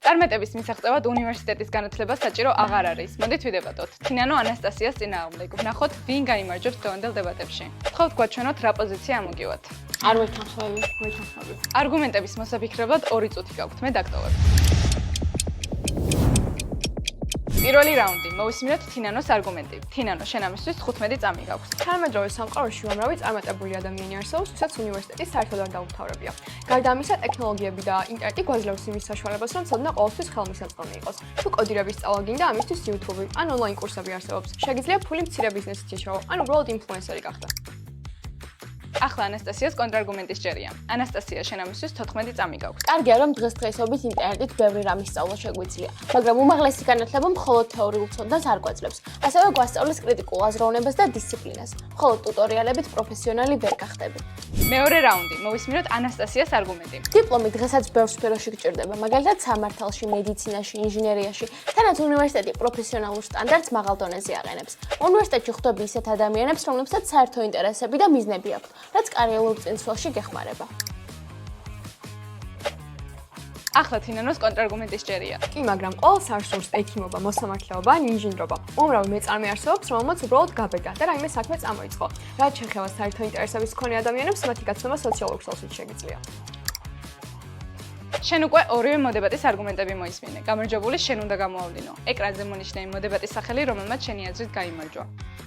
წარმატების მისაღწევად უნივერსიტეტის განათლება საჭირო აღარ არის. მოდით ვიდებატოთ. თინანო ანასტასიას წინააღმდეგ. ვნახოთ, ვინ გაიმარჯვებს დღევანდელ დებატებში. გთხოვთ გვაჩვენოთ რა პოზიცია ამოგივათ. არ ვეთანხმები. არგუმენტების მოსაფიქრებლად 2 წუთი გაქვთ. მე დაგტოვებ. პირველი რაუნდი. მოვისმინოთ თინანოს არგუმენტი. თინანო, შენ ამისთვის 15 წამი გაქვს. თანამედროვე სამყაროში უამრავი წარმატებული ადამიანი არსებობს, ვისაც უნივერსიტეტი საერთოდ არ დაუმთავრებია. გარდა ამისა, ტექნოლოგიები და ინტერნეტი გვაძლევს იმის საშუალებას, რომ ცოდნა ყოველთვის ხელმისაწვდომი იყოს. თუ კოდირების სწავლა გინდა, ამისთვის YouTube ან ონლაინ კურსები არსებობს. შეგიძლია ფული მცირე ბიზნესით შეშოვო, ან უბრალოდ ინფლუენსერი გახდე. ახლა ანასტასიას კონტრარგუმენტი სჯერია. ანასტასია, შენ ამისთვის 14 წამი გაქვს. კარგია, რომ დღესდღეობით ინტერნეტით ბევრი რამის სწავლა შეგვიძლია, მაგრამ უმაღლესი განათლება მხოლოდ თეორიულ ცოდნას არ გვაძლევს. ასევე გვასწავლის კრიტიკულ აზროვნებას და დისციპლინას. მხოლოდ ტუტორიალებით პროფესიონალი ვერ გახდები. მეორე რაუნდი. მოვისმინოთ ანასტასიას არგუმენტი. დიპლომი დღესაც ბევრ სფეროში გჭირდება, მაგალითად სამართალში, მედიცინაში, ინჟინერიაში. თანაც უნივერსიტეტი პროფესიონალურ სტანდარტს მაღალ დონეზე აყენებს. უნივერსიტეტში ხვდები ისეთ ადამიანებს, რომლებსაც საერთო ინტერესები და მიზნები აქვთ, რაც კარიერულ წინსვლაში გეხმარება. ახლა თინანოს კონტრარგუმენტი სჯერია. კი, მაგრამ ყოველს არ სურს ექიმობა, მოსამართლეობა ან ინჟინრობა. უამრავი მეწარმე არსებობს, რომელმაც უბრალოდ გაბედა და რაიმე საქმე წამოიწყო. რაც შეეხება საერთო ინტერესების მქონე ადამიანებს, მათი გაცნობა სოციალურ ქსელშიც შეგიძლია. შენ უკვე ორივე მოდებატის არგუმენტები მოისმინე. გამარჯვებული შენ უნდა გამოავლინო. ეკრანზე მონიშნე იმ მოდებატის სახელი, რომელმაც შენი აზრით გაიმარჯვა.